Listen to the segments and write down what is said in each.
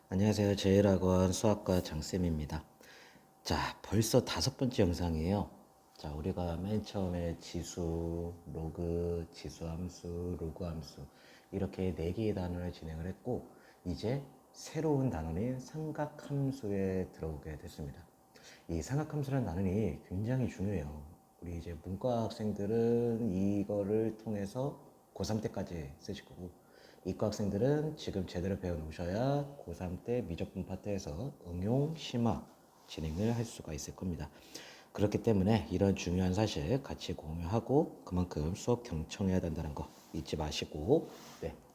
안녕하세요. 제일학원 수학과 장쌤입니다. 자, 벌써 5번째 영상이에요. 자, 우리가 맨 처음에 지수, 로그, 지수함수, 로그함수 이렇게 4개의 단원을 진행을 했고 이제 새로운 단원인 삼각함수에 들어오게 됐습니다. 이 삼각함수라는 단원이 굉장히 중요해요. 우리 이제 문과 학생들은 이거를 통해서 고3 때까지 쓰실 거고 이과 학생들은 지금 제대로 배워놓으셔야 고3 때 미적분 파트에서 응용 심화 진행을 할 수가 있을 겁니다. 그렇기 때문에 이런 중요한 사실 같이 공유하고 그만큼 수업 경청해야 된다는 거 잊지 마시고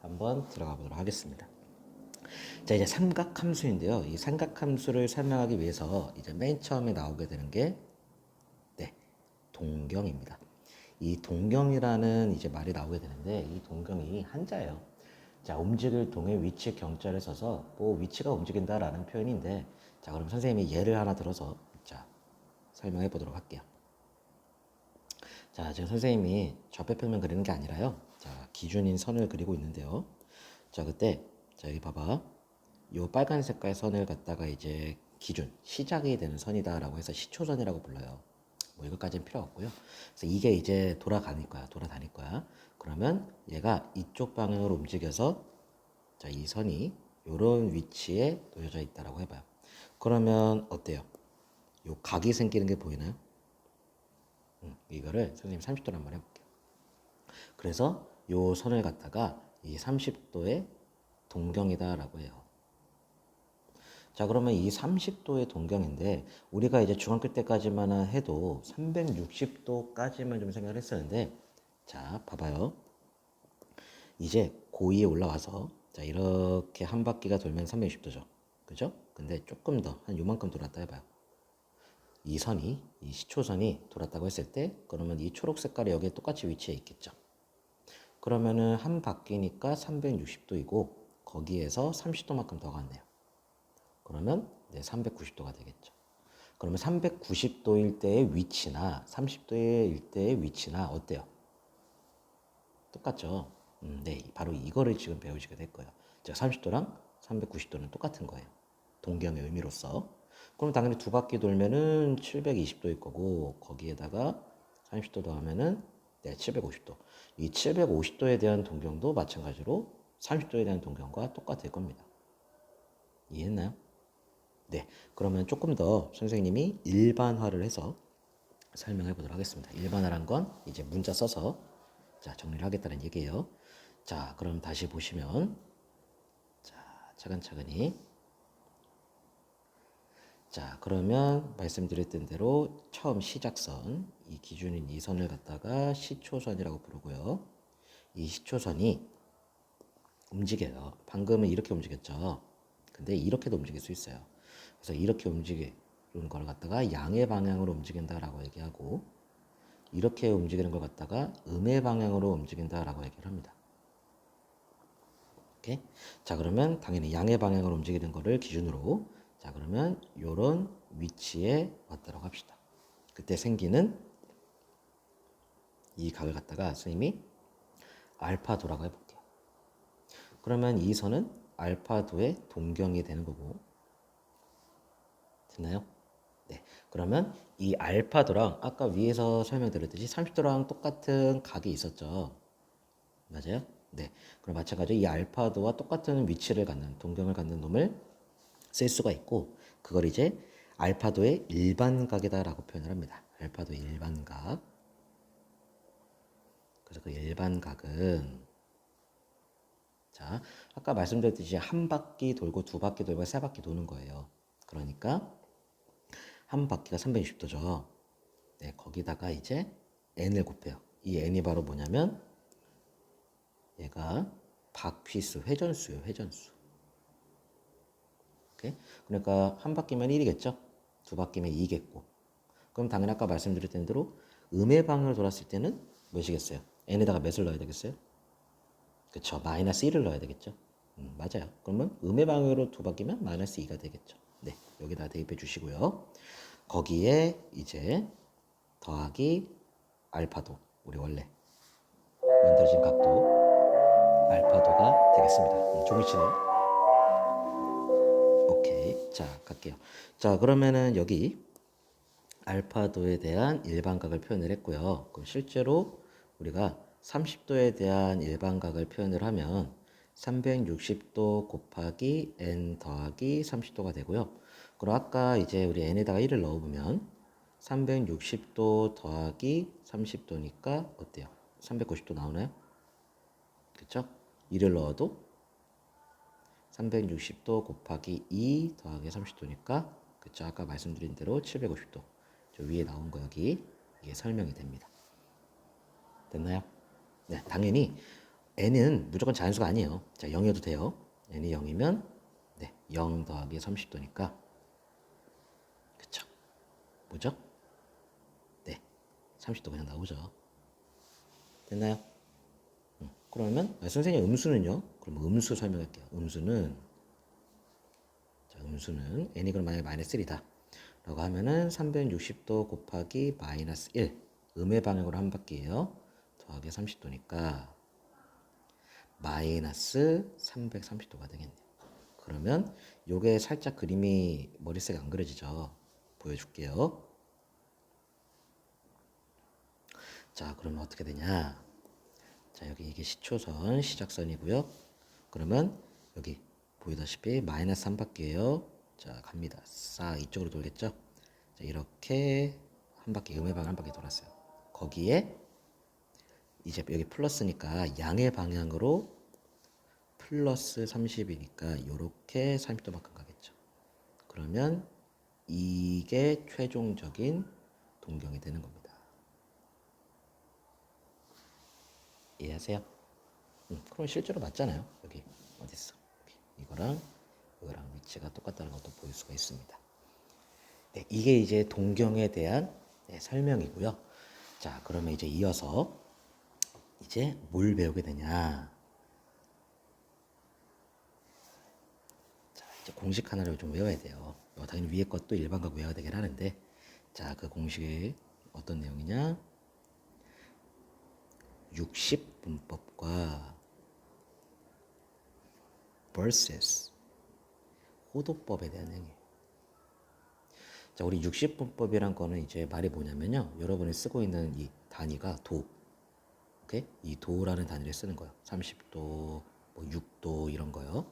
한번 들어가 보도록 하겠습니다. 자, 이제 삼각함수인데요. 이 삼각함수를 설명하기 위해서 이제 맨 처음에 나오게 되는 게 동경입니다. 이 동경이라는 이제 말이 나오게 되는데 이 동경이 한자예요. 자, 움직일 동의 위치 경자를 써서 뭐 위치가 움직인다라는 표현인데 자, 그럼 선생님이 예를 하나 들어서 자, 설명해 보도록 할게요. 자, 지금 선생님이 좌표평면 그리는 게 아니라요. 자, 기준인 선을 그리고 있는데요. 자, 그때 자, 여기 봐봐. 요 빨간 색깔 선을 갖다가 이제 기준, 시작이 되는 선이다라고 해서 시초선이라고 불러요. 뭐 이것까지는 필요 없고요. 그래서 이게 이제 돌아다닐 거야. 그러면 얘가 이쪽 방향으로 움직여서 자, 이 선이 요런 위치에 놓여져 있다라고 해봐요. 그러면 어때요? 요 각이 생기는 게 보이나요? 이거를 선생님 30도로 한번 해볼게요. 그래서 요 선을 갖다가 이 30도의 동경이다라고 해요. 자, 그러면 이 30도의 동경인데 우리가 이제 중학교 때까지만 해도 360도까지만 좀 생각을 했었는데 자, 봐봐요. 이제 고2에 올라와서 자, 이렇게 한 바퀴가 돌면 360도죠. 그죠? 근데 조금 더 한 요만큼 돌았다 해봐요. 이 선이, 이 시초선이 돌았다고 했을 때 그러면 이 초록 색깔이 여기에 똑같이 위치해 있겠죠. 그러면은 한 바퀴니까 360도이고 거기에서 30도만큼 더 갔네요. 그러면 390도가 되겠죠. 그러면 390도일 때의 위치나 30도일 때의 위치나 어때요? 똑같죠? 네, 바로 이거를 지금 배우시게 될 거예요. 즉 30도랑 390도는 똑같은 거예요. 동경의 의미로서. 그럼 당연히 두 바퀴 돌면은 720도일 거고 거기에다가 30도 더하면은 750도. 이 750도에 대한 동경도 마찬가지로 30도에 대한 동경과 똑같을 겁니다. 이해했나요? 네, 그러면 조금 더 선생님이 일반화를 해서 설명해 보도록 하겠습니다. 일반화란 건 이제 문자 써서 자, 정리를 하겠다는 얘기예요. 자, 그럼 다시 보시면 자, 차근차근히 자, 그러면 말씀드렸던 대로 처음 시작선 이 기준인 이 선을 갖다가 시초선이라고 부르고요. 이 시초선이 움직여요. 방금은 이렇게 움직였죠. 근데 이렇게도 움직일 수 있어요. 그래서 이렇게 움직이는 걸 갖다가 양의 방향으로 움직인다라고 얘기하고 이렇게 움직이는 걸 갖다가 음의 방향으로 움직인다라고 얘기를 합니다. 오케이? 자, 그러면 당연히 양의 방향으로 움직이는 거를 기준으로 자, 그러면 요런 위치에 왔다고 합시다. 그때 생기는 이 각을 갖다가 선생님이 알파도라고 해볼게요. 그러면 이 선은 알파도의 동경이 되는 거고 됐나요? 네. 그러면 이 알파도랑 아까 위에서 설명드렸듯이 30도랑 똑같은 각이 있었죠. 맞아요? 네. 그럼 마찬가지로 이 알파도와 똑같은 위치를 갖는 동경을 갖는 놈을 쓸 수가 있고 그걸 이제 알파도의 일반각이다라고 표현을 합니다. 알파도의 일반각. 그래서 그 일반각은 자, 아까 말씀드렸듯이 한 바퀴 돌고 두 바퀴 돌고 세 바퀴 도는 거예요. 그러니까 한 바퀴가 360도죠. 네, 거기다가 이제 n을 곱해요. 이 n이 바로 뭐냐면 얘가 바퀴수, 회전수예요, 회전수. 오케이? 그러니까 한 바퀴면 1이겠죠? 두 바퀴면 2겠고. 그럼 당연히 아까 말씀드렸던 대로 음의 방향으로 돌았을 때는 몇이겠어요? n에다가 몇을 넣어야 되겠어요? 그쵸, 마이너스 1을 넣어야 되겠죠? 맞아요. 그러면 음의 방향으로 두 바퀴면 마이너스 2가 되겠죠. 네, 여기다 대입해 주시고요. 거기에 이제 더하기 알파도, 우리 원래 만들어진 각도 알파도가 되겠습니다. 종이치네요. 자, 갈게요. 자, 그러면은 여기 알파도에 대한 일반각을 표현을 했고요. 그럼 실제로 우리가 30도에 대한 일반각을 표현을 하면 360도 곱하기 n 더하기 30도가 되고요. 그럼 아까 이제 우리 n에다가 1을 넣어보면 360도 더하기 30도니까 어때요? 390도 나오나요? 그쵸? 2를 넣어도 360도 곱하기 2 더하기 30도니까 그쵸? 아까 말씀드린 대로 750도. 저 위에 나온 거 여기 이게 설명이 됩니다. 됐나요? 네, 당연히 n은 무조건 자연수가 아니에요. 자, 0이어도 돼요. n이 0이면 네, 0 더하기 30도니까 그쵸? 뭐죠? 네, 30도 그냥 나오죠. 됐나요? 그러면 선생님 음수는요? 그럼 음수 설명할게요. 음수는 n이 그럼 만약에 마이너스 1이다 라고 하면은 360도 곱하기 마이너스 1 음의 방향으로 한 바퀴예요. 더하기 30도니까 마이너스 330도가 되겠네요. 그러면 요게 살짝 그림이 머릿속에 안 그려지죠? 보여줄게요. 자, 그러면 어떻게 되냐? 자, 여기 이게 시초선 시작선이고요. 그러면 여기 보이다시피 마이너스 3바퀴예요. 자, 갑니다. 싹 이쪽으로 돌겠죠? 자, 이렇게 한 바퀴 음의 방향 한 바퀴 돌았어요. 거기에 이제 여기 플러스니까 양의 방향으로 플러스 30이니까 이렇게 30도만큼 가겠죠. 그러면 이게 최종적인 동경이 되는 겁니다. 이해하세요? 그럼 실제로 맞잖아요. 여기 어딨어? 이거랑 위치가 똑같다는 것도 보일 수가 있습니다. 네, 이게 이제 동경에 대한 설명이고요. 자, 그러면 이제 이어서 이제 뭘 배우게 되냐? 자, 이제 공식 하나를 좀 외워야 돼요. 당연히 위에 것도 일반각 외워야 되긴 하는데, 자, 그 공식이 어떤 내용이냐? 60분법과 vs 호도법에 대한 내용이에요. 자, 우리 60분법이란 거는 이제 말이 뭐냐면요. 여러분이 쓰고 있는 이 단위가 도. 오케이? 이 도라는 단위를 쓰는 거예요. 30도, 뭐 6도 이런 거요.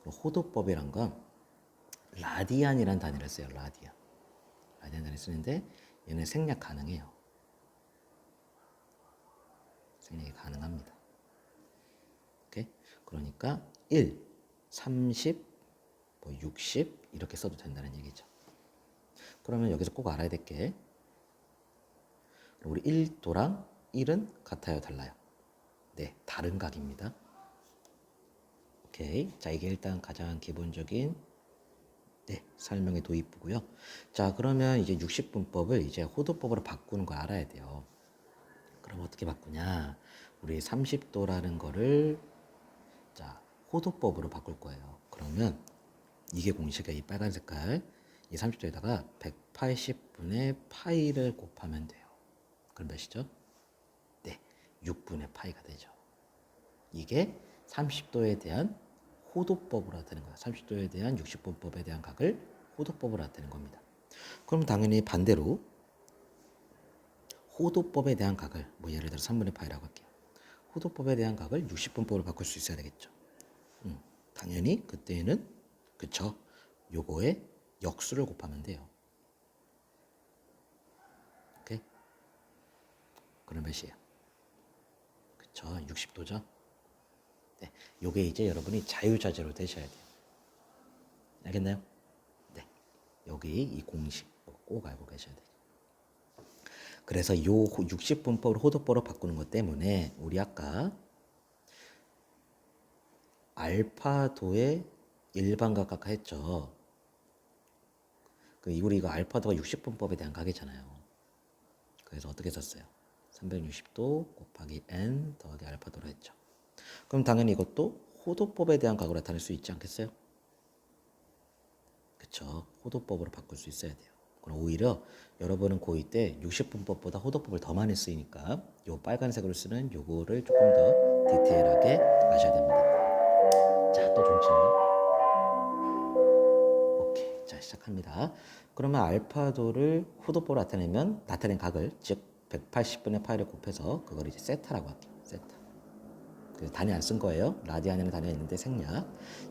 호도법이란 건 라디안이라는 단위를 써요. 라디안. 라디안 단위를 쓰는데 얘는 생략 가능해요. 생략이 가능합니다. 오케이? 그러니까 1, 30, 뭐 60 이렇게 써도 된다는 얘기죠. 그러면 여기서 꼭 알아야 될 게 우리 1도랑 1은 같아요, 달라요? 네, 다른 각입니다. 오케이. 자, 이게 일단 가장 기본적인 설명의 도입부고요. 자, 그러면 이제 60분법을 이제 호도법으로 바꾸는 걸 알아야 돼요. 그럼 어떻게 바꾸냐? 우리 30도라는 거를 자, 호도법으로 바꿀 거예요. 그러면 이게 공식이야. 이 빨간 색깔. 이 30도에다가 180분의 파이를 곱하면 돼요. 그럼 몇이죠? 네, 6분의 파이가 되죠. 이게 30도에 대한 호도법으로 나타내는 거예요. 30도에 대한 60분법에 대한 각을 호도법으로 나타내는 겁니다. 그럼 당연히 반대로 호도법에 대한 각을 뭐 예를 들어 3분의 파이라고 할게요. 호도법에 대한 각을 60분법으로 바꿀 수 있어야 되겠죠. 당연히 그때는 그쵸? 요거에 역수를 곱하면 돼요. 오케이? 그럼 몇이에요? 그쵸? 60도죠? 네, 요게 이제 여러분이 자유자재로 되셔야 돼요. 알겠나요? 네, 여기 이 공식 꼭 알고 계셔야 돼요. 그래서 요 60분법을 호도법으로 바꾸는 것 때문에 우리 아까 알파도의 일반각 아까 했죠. 우리 이거 알파도가 60분법에 대한 각이잖아요. 그래서 어떻게 썼어요? 360도 곱하기 n 더하기 알파도로 했죠. 그럼 당연히 이것도 호도법에 대한 각으로 나타낼 수 있지 않겠어요? 그쵸. 호도법으로 바꿀 수 있어야 돼요. 그럼 오히려 여러분은 고2 때 60분법보다 호도법을 더 많이 쓰니까 요 빨간색으로 쓰는 요거를 조금 더 디테일하게 아셔야 됩니다. 자, 또 종치네요. 오케이. 시작합니다. 그러면 알파도를 호도법으로 나타낸 각을 즉 180분의 파이를 곱해서 그걸 이제 세타라고 할게요. 세타. 그 단위 안 쓴 거예요. 라디안이라는 단위가 있는데 생략.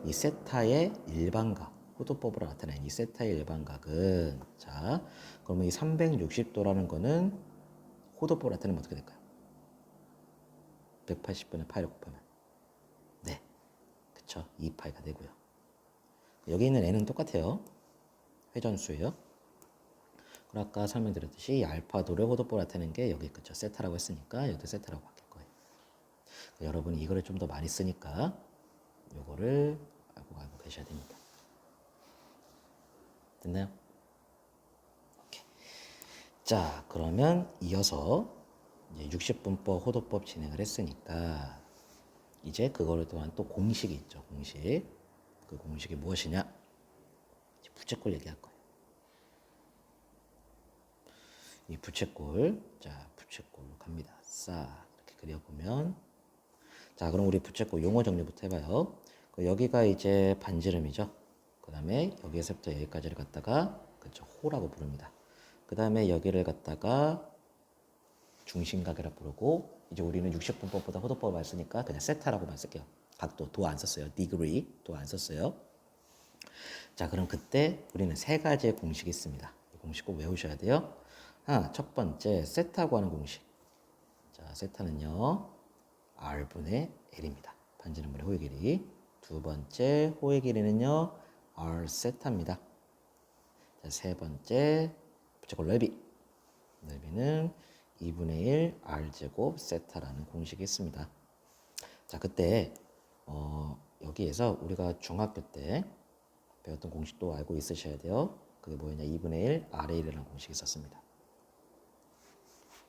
이 세타의 일반각, 호도법으로 나타낸 이 세타의 일반각은 자, 그러면 이 360도라는 거는 호도법으로 나타내면 어떻게 될까요? 180분의 파이를 곱하면 네, 그쵸. 2파이가 되고요. 여기 있는 n은 똑같아요. 회전수예요. 그럼 아까 설명드렸듯이 이 알파도를 호도법으로 나타내는 게 여기 그쵸. 세타라고 했으니까 여기도 세타라고 바뀔 거예요. 여러분이 이거를 좀 더 많이 쓰니까 요거를 알고 계셔야 됩니다. 됐나요? 오케이. 자, 그러면 이어서 이제 60분법 호도법 진행을 했으니까 이제 그거를 또한 또 공식이 있죠. 공식. 그 공식이 무엇이냐? 이제 부채꼴 얘기할 거예요. 이 부채꼴, 자, 부채꼴로 갑니다. 싹 이렇게 그려보면 자, 그럼 우리 부채꼴 용어 정리부터 해봐요. 여기가 이제 반지름이죠. 그 다음에 여기에서부터 여기까지를 갖다가 그쵸, 호라고 부릅니다. 그 다음에 여기를 갖다가 중심각이라 부르고 이제 우리는 60분법보다 호도법을 안 쓰니까 그냥 세타라고만 쓸게요. 각도 도 안 썼어요. 디그리 도 안 썼어요. 자, 그럼 그때 우리는 세 가지의 공식이 있습니다. 이 공식 꼭 외우셔야 돼요. 하나, 첫 번째 세타고 하는 공식. 자, 세타는요 R분의 L입니다. 반지름분의 호의 길이. 두 번째 호의 길이는요 R 세타입니다. 자, 세 번째 부채꼴 넓이. 넓이는 2분의 1 R제곱 세타라는 공식이 있습니다. 자, 그때 여기에서 우리가 중학교 때 배웠던 공식도 알고 있으셔야 돼요. 그게 뭐였냐? 2분의 1 R의 1이라는 공식이 있었습니다.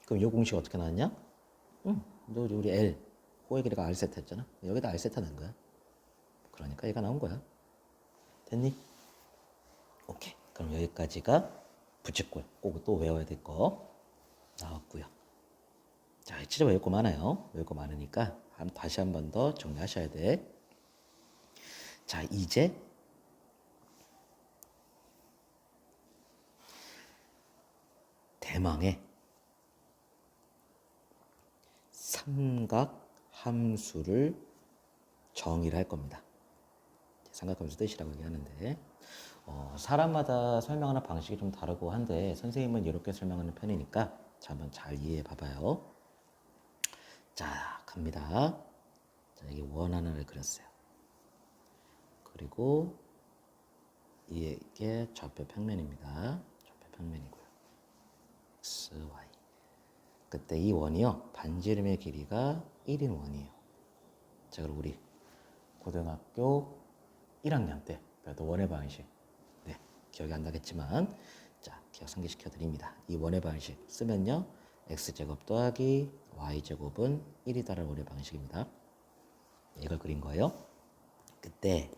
그럼 이 공식 어떻게 나왔냐? 너 우리 L 호의 길이가 R 세타였잖아. 여기다 R 세타 넣은 거야. 그러니까 얘가 나온 거야. 됐니? 오케이. 그럼 여기까지가 부채꼴. 꼭 또 외워야 될 거 나왔고요. 자, 진짜 외울 거 많아요. 외울 거 많으니까 다시 한 번 더 정리하셔야 돼. 자, 이제 대망의 삼각 함수를 정의를 할 겁니다. 삼각함수 뜻이라고 얘기하는데 사람마다 설명하는 방식이 좀 다르고 한데 선생님은 이렇게 설명하는 편이니까 자, 한번 잘 이해해 봐봐요. 자, 갑니다. 자, 이게 원 하나를 그렸어요. 그리고 이게 좌표 평면입니다. 좌표 평면이고요. x, y. 그때 이 원이요 반지름의 길이가 1인 원이에요. 자, 그럼 우리 고등학교 1학년 때 배웠던 원의 방식, 네, 기억이 안 나겠지만 자, 기억 상기시켜 드립니다. 이 원의 방식 쓰면요 x제곱 더하기 y제곱은 1이다라는 원의 방식입니다. 이걸 그린 거예요. 그때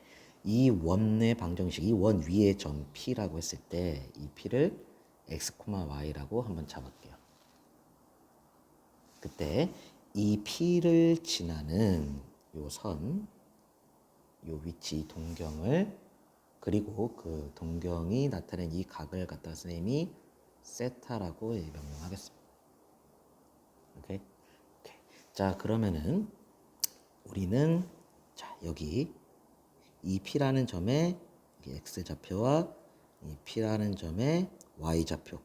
이 원의 방정식, 이 원 위에 점 P라고 했을 때 이 P를 x, y라고 한번 잡을게요. 그때 이 P를 지나는 요 선, 요 위치 동경을 그리고 그 동경이 나타낸 이 각을 갖다 선생님이 세타라고 명명하겠습니다. 오케이? 오케이. 자, 그러면은 우리는 자, 여기 이 P라는 점에 x 좌표와 이 P라는 점에 y 좌표.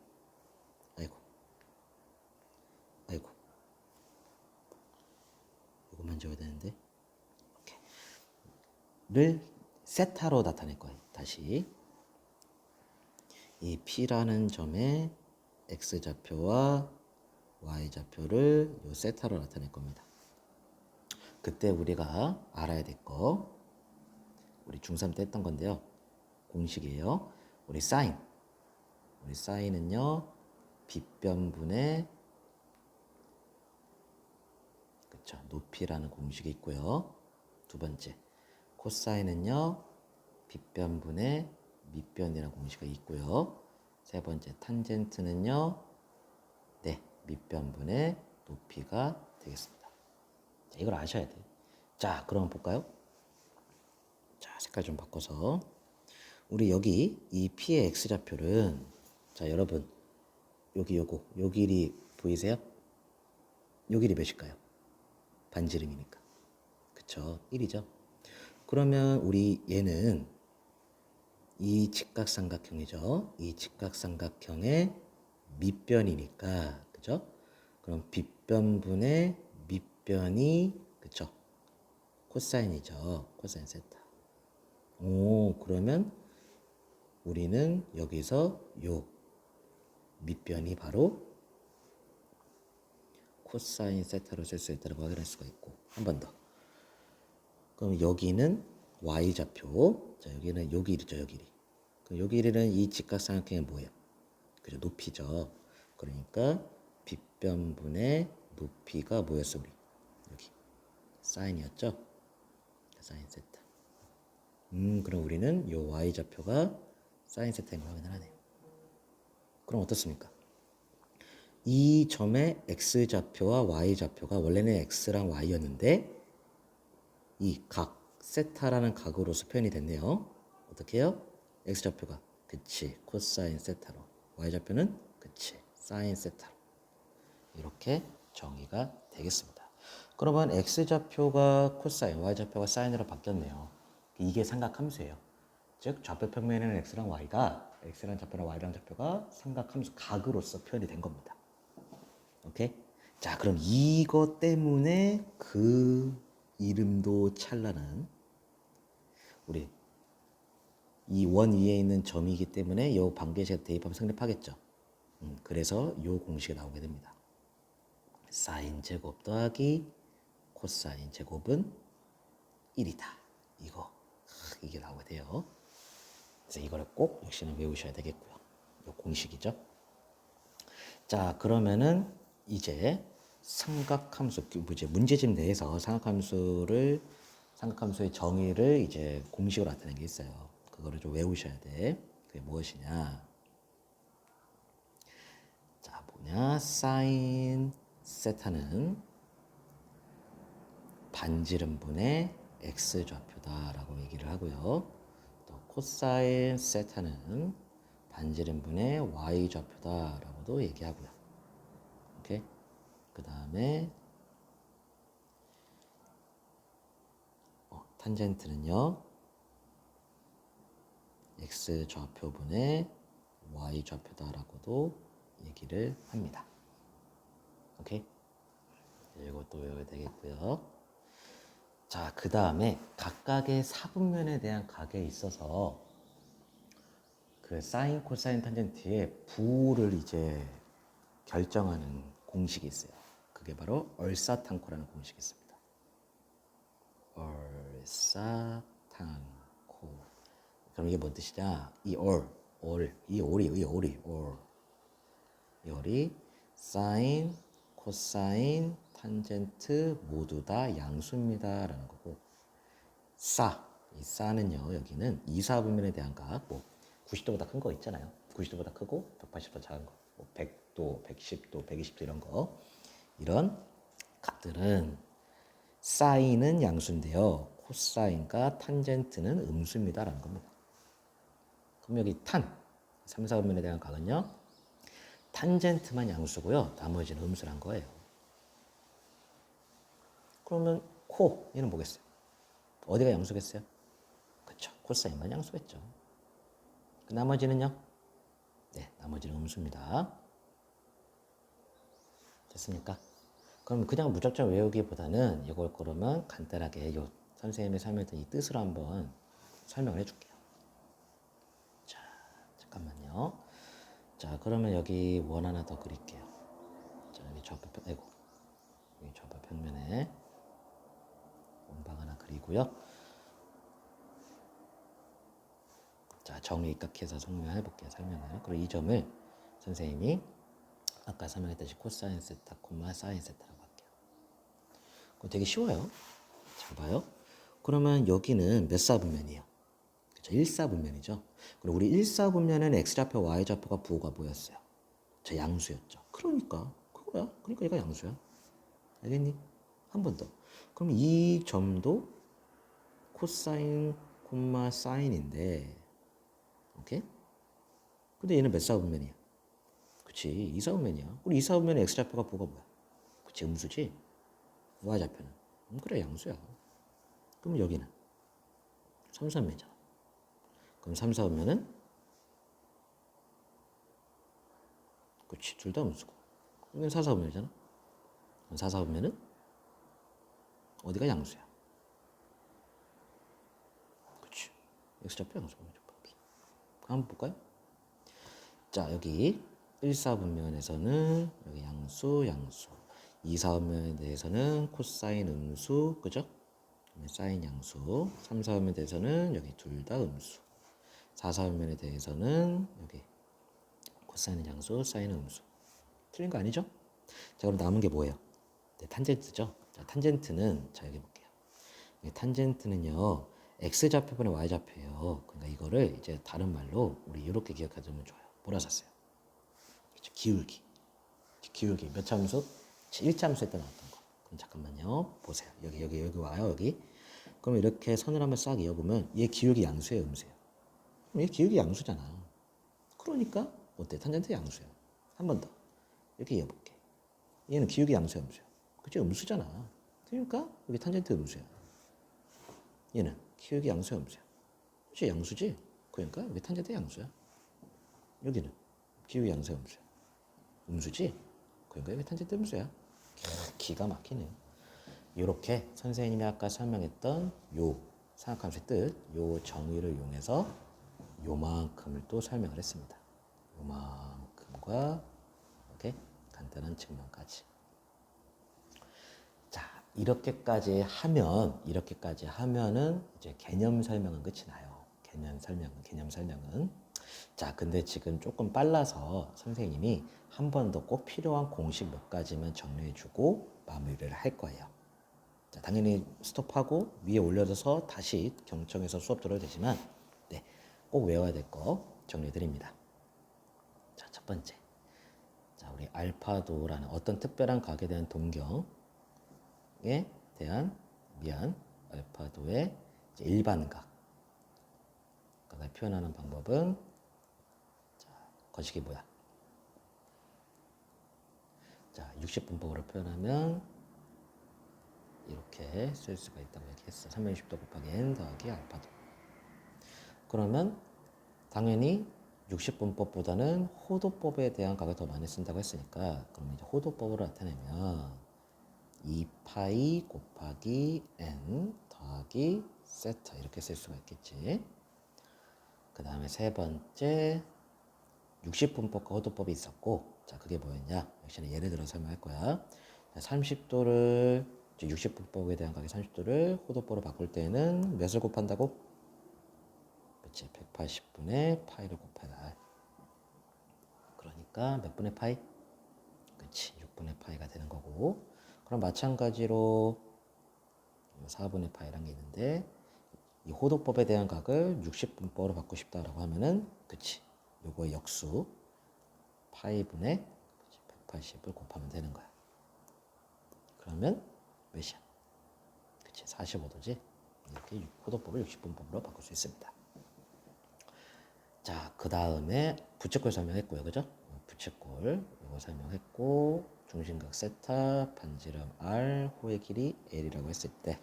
아이고. 이거 만져야 되는데. 오케이. 를 세타로 나타낼 거예요. 다시 이 P라는 점에 x 좌표와 y 좌표를 요 세타로 나타낼 겁니다. 그때 우리가 알아야 될 거 우리 중3 때 했던 건데요. 공식이에요. 우리 사인은요 빗변분의 그쵸 높이라는 공식이 있고요. 두 번째 코사인은요 빗변분의 밑변이라는 공식이 있고요. 세 번째 탄젠트는요 네 밑변분의 높이가 되겠습니다. 자, 이걸 아셔야 돼요. 자, 그럼 볼까요? 자, 색깔 좀 바꿔서 우리 여기 이 P의 X좌표는 자 여러분 여기 요 길이 보이세요? 요 길이 몇일까요? 반지름이니까. 그쵸? 1이죠. 그러면 우리 얘는 이 직각삼각형이죠. 이 직각삼각형의 밑변이니까 그죠? 그럼 빗변분의 밑변이 그쵸? 코사인이죠. 코사인 세타. 오 그러면 우리는 여기서 요 밑변이 바로 코사인 세타로 쓸 수 있다고 확인할 수가 있고 한 번 더. 그럼 여기는 y좌표. 자 여기는 요 길이죠. 요 길이. 그럼 요 길이는 이 직각삼각형의 뭐예요? 그죠? 높이죠. 그러니까 빗변분의 높이가 뭐였어 우리? 여기 사인이었죠. 사인 세타. 그럼 우리는 요 y좌표가 사인 세타인 걸 확인을 하네요. 그럼 어떻습니까? 이 점의 x좌표와 y좌표가 원래는 x랑 y였는데 이 각 세타라는 각으로서 표현이 됐네요. 어떻게 해요? x좌표가 그치 코사인 세타로 y좌표는 그치 사인 세타로 이렇게 정의가 되겠습니다. 그러면 x좌표가 코사인 y좌표가 사인으로 바뀌었네요. 이게 삼각함수예요. 즉 좌표 평면에는 x랑 y가 x랑 좌표랑 y랑 좌표가 삼각함수 각으로서 표현이 된 겁니다. 오케이? 자, 그럼 이것 때문에 그 이름도 찬란한 우리 이 원 위에 있는 점이기 때문에 이 관계식 대입하면 성립하겠죠. 그래서 이 공식이 나오게 됩니다. 사인 제곱 더하기 코사인 제곱은 1이다. 이게 나오게 돼요. 그래서 이거를 꼭 역시는 외우셔야 되겠고요. 이 공식이죠. 자, 그러면은 이제 삼각함수 이제 문제집 내에서 삼각함수의 정의를 이제 공식으로 나타낸 게 있어요. 그거를 좀 외우셔야 돼. 그게 무엇이냐? 자, 뭐냐? 사인 세타는 반지름분의 x 좌표다라고 얘기를 하고요. 또 코사인 세타는 반지름분의 y 좌표다라고도 얘기하고요. 오케이? 그 다음에 탄젠트는요 x 좌표분의 y 좌표다라고도 얘기를 합니다. 오케이? 이것도 외워야 되겠고요. 자, 그 다음에 각각의 사분면에 대한 각에 있어서 그 사인, 코사인, 탄젠트의 부를 이제 결정하는 공식이 있어요. 그게 바로 얼사탄코라는 공식이 있습니다. 얼사탄코. 그럼 이게 뭔 뜻이냐? 이 올이 사인, 코사인, 탄젠트 모두 다 양수입니다라는 거고 이 사는요 여기는 이사분면에 대한 각, 뭐 90도보다 큰 거 있잖아요. 90도보다 크고 180도 작은 거, 뭐 100도, 110도, 120도 이런 거 이런 각들은 사인은 양수인데요. 코사인과 탄젠트는 음수입니다라는 겁니다. 그럼 여기 3, 4분면에 대한 각은요. 탄젠트만 양수고요. 나머지는 음수란 거예요. 그러면 얘는 뭐겠어요? 어디가 양수겠어요? 그렇죠. 코사인만 양수겠죠. 그 나머지는요? 네, 나머지는 음수입니다. 됐습니까? 그럼 그냥 무작정 외우기보다는 이걸 그러면 간단하게 선생님이 설명했던 이 뜻으로 한번 설명을 해줄게요. 자, 잠깐만요. 자, 그러면 여기 원 하나 더 그릴게요. 자, 여기 여기 좌표 평면에 원방 하나 그리고요. 자, 정의 입각해서 설명해 볼게요. 그리고 이 점을 선생님이 아까 설명했듯이 코사인 세타, 사인 세타라고 할게요. 그거 되게 쉬워요. 잘 봐요. 그러면 여기는 몇 사분면이에요? 그렇죠. 1사분면이죠. 그리고 우리 1사분면에는 x좌표, y좌표가 부호가 뭐였어요? 저 양수였죠. 그러니까 그거야. 그러니까 얘가 양수야. 알겠니? 한 번 더. 그럼 이 점도 코사인, 사인인데 오케이? 근데 얘는 몇 사분면이야? 그치, 2사분면이야. 우리 2사분면의 x좌표가 뭐야? 그치, 음수지? y좌표는. 그래, 양수야. 그럼 여기는 3사분면이잖아. 그럼 3사분면은 그치, 둘 다 음수고. 여기는 4사분면이잖아. 그럼 4사분면은 어디가 양수야? 그치. x좌표 양수. 한번 볼까요? 자, 여기 1사분면에서는 여기 양수, 양수. 2사분면에 대해서는 코사인 음수, 그죠? 사인 양수. 3사분면에 대해서는 여기 둘 다 음수. 4사분면에 대해서는 여기 코사인 양수, 사인 음수. 틀린 거 아니죠? 자, 그럼 남은 게 뭐예요? 네, 탄젠트죠? 자, 탄젠트는, 자, 여기 볼게요. 탄젠트는요, x좌표분의 y좌표예요. 그러니까 이거를 이제 다른 말로 우리 이렇게 기억하자면 좋아요. 뭐라 썼어요? 기울기. 기울기. 몇 참수? 1참수 때 나왔던 거. 그럼 잠깐만요. 보세요. 여기 와요, 여기. 그럼 이렇게 선을 한번 싹 이어보면 얘 기울기 양수예요, 음수예요? 그럼 얘 기울기 양수잖아. 그러니까 어때? 탄젠트 양수야. 한 번 더. 이렇게 이어볼게. 얘는 기울기 양수야, 음수야? 그치? 음수잖아. 그러니까 여기 탄젠트 음수야. 얘는 기울기 양수야, 음수야? 그치? 양수지? 그러니까 여기 탄젠트 양수야. 여기는 기울기 양수야, 음수야? 음수지? 그러니까 여기 탄젠트 음수야. 기가 막히네. 이렇게 선생님이 아까 설명했던 요 삼각함수의 뜻, 요 정의를 이용해서 요만큼을 또 설명을 했습니다. 요만큼과 이렇게 간단한 측면까지. 자, 이렇게까지 하면은 이제 개념 설명은 끝이 나요. 개념 설명은. 자, 근데 지금 조금 빨라서 선생님이 한 번 더 꼭 필요한 공식 몇 가지만 정리해주고 마무리를 할 거예요. 자, 당연히 스톱하고 위에 올려서 다시 경청해서 수업 들어도 되지만, 네, 꼭 외워야 될 거 정리해드립니다. 자, 첫 번째. 자, 우리 알파도라는 어떤 특별한 각에 대한 동경에 대한 알파도의 일반각. 각을 표현하는 방법은, 자, 거식이 뭐야? 자, 60분법으로 표현하면 이렇게 쓸 수가 있다고 얘기했어. 360도 곱하기 n 더하기 알파도. 그러면 당연히 60분법보다는 호도법에 대한 각을 더 많이 쓴다고 했으니까, 그럼 이제 호도법으로 나타내면 2파이 곱하기 n 더하기 세타 이렇게 쓸 수가 있겠지. 그 다음에 세 번째 60분법과 호도법이 있었고, 자, 그게 뭐였냐? 역시나 예를 들어 설명할 거야. 30도를 60분법에 대한 각의 30도를 호도법으로 바꿀 때는 몇을 곱한다고? 그렇지, 180분의 파이를 곱해라. 그러니까 몇 분의 파이? 그렇지, 6분의 파이가 되는 거고. 그럼 마찬가지로 4분의 파이라는 게 있는데, 이 호도법에 대한 각을 60분법으로 바꾸고 싶다라고 하면은, 그치, 요거의 역수 파이분의 180을 곱하면 되는 거야. 그러면 몇이야? 그치, 45도지. 이렇게 호도법을 60분법으로 바꿀 수 있습니다. 자, 그 다음에 부채꼴 설명했고요, 그죠? 부채꼴 이거 설명했고, 중심각 세타, 반지름 r, 호의 길이 l이라고 했을 때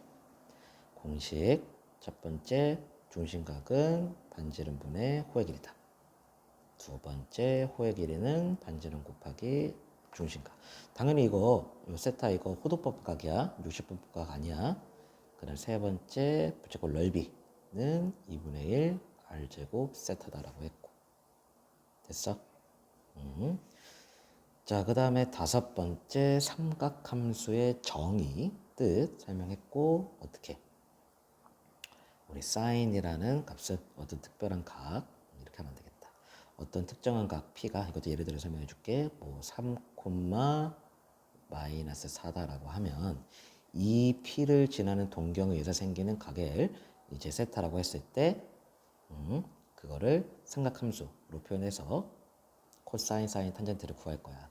공식 첫 번째 중심각은 반지름분의 호의 길이다. 두 번째 호의 길이는 반지름 곱하기 중심각. 당연히 이거 세타 이거 호도법 각이야. 60분법 각 아니야. 그 다음 세 번째 부채꼴 넓이는 2분의 1 r제곱 세타다라고 했고. 됐어? 자, 그 다음에 다섯 번째 삼각함수의 정의, 뜻 설명했고, 어떻게? 우리 사인이라는 값은 어떤 특별한 각, 이렇게 하면 되겠다. 어떤 특정한 각 P가, 이것도 예를 들어 설명해 줄게. 뭐 3, 마이너스 4다라고 하면 이 P를 지나는 동경에 의해서 생기는 각을 이제 세타라고 했을 때, 그거를 삼각함수로 표현해서 코사인, 사인, 탄젠트를 구할 거야.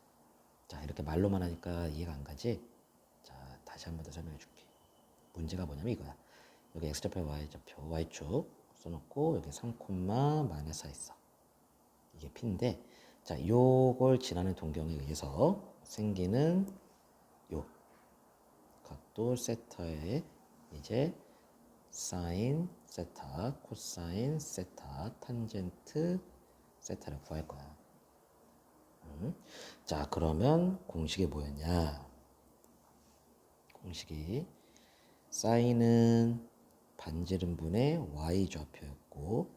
자, 이렇게 말로만 하니까 이해가 안 가지? 자, 다시 한 번 더 설명해 줄게. 문제가 뭐냐면 이거야. 여기 x좌표, y좌표, y축 써놓고 여기 3, 마이너스 4 있어. 이게 P인데, 자, 요걸 지나는 동경에 의해서 생기는 요 각도 세타에 이제 사인 세타, 코사인 세타, 탄젠트 세타를 구할 거야. 자, 그러면 공식이 뭐였냐? 공식이 사인은 반지름분의 y 좌표였고,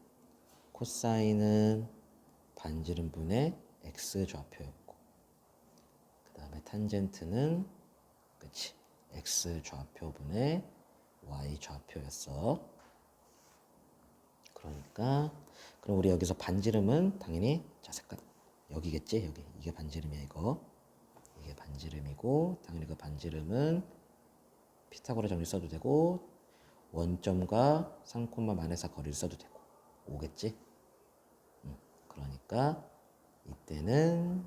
코사인은 반지름분의 x 좌표였고, 그 다음에 탄젠트는 그치 x 좌표분의 y 좌표였어. 그러니까 그럼 우리 여기서 반지름은 당연히 자 색깔 여기겠지. 여기 이게 반지름이야. 이게 반지름이고, 당연히 그 반지름은 피타고라 정리 써도 되고, 원점과 3, 마이너스 4 거리를 써도 되고, 5겠지. 그러니까 이때는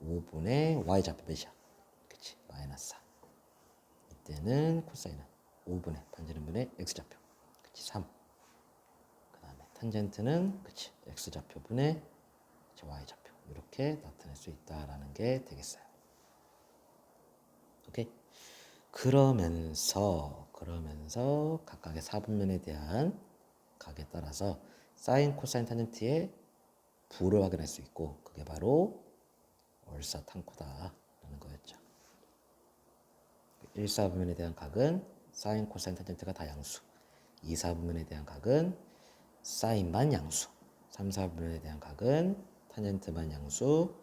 5분의 y 좌표 몇이야? 그치, 마이너스 4. 이때는 코사인은 5분의 반지름분의 x 좌표, 그치, 3. 그 다음에 탄젠트는 그치, x 좌표분의 y 좌표. 이렇게 나타낼 수 있다라는 게 되겠어요. 오케이. 그러면서 각각의 사분면에 대한 각에 따라서 사인, 코사인, 탄젠트의 부를 확인할 수 있고, 그게 바로 얼사탄코다라는 거였죠. 1사분면에 대한 각은 사인, 코사인, 탄젠트가 다 양수, 2사분면에 대한 각은 사인만 양수, 3사분면에 대한 각은 탄젠트만 양수,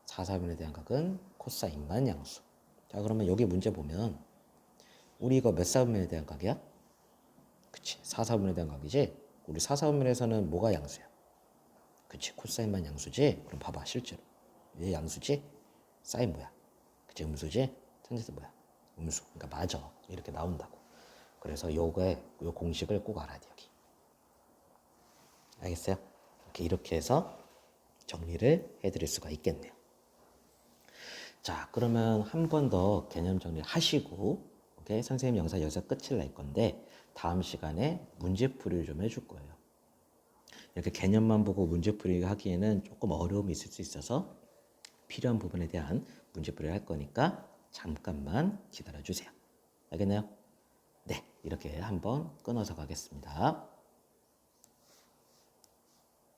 4사분면에 대한 각은 코사인만 양수. 자, 그러면 여기 문제 보면 우리 이거 몇 사분면에 대한 각이야? 그치, 4사분면에 대한 각이지. 우리 4사분면에서는 뭐가 양수야? 그치, 코사인만 양수지. 그럼 봐봐, 실제로 얘 양수지? 사인 뭐야? 그치, 음수지? 탄젠트 뭐야? 음수. 그러니까 맞아, 이렇게 나온다고. 그래서 요 공식을 꼭 알아야 돼. 여기 알겠어요? 이렇게 해서 정리를 해드릴 수가 있겠네요. 자, 그러면 한 번 더 개념 정리를 하시고, 오케이? 선생님 영상 여기서 끝을 낼 건데, 다음 시간에 문제풀이를 좀 해줄 거예요. 이렇게 개념만 보고 문제풀이 하기에는 조금 어려움이 있을 수 있어서 필요한 부분에 대한 문제풀이를 할 거니까 잠깐만 기다려 주세요. 알겠나요? 네, 이렇게 한번 끊어서 가겠습니다.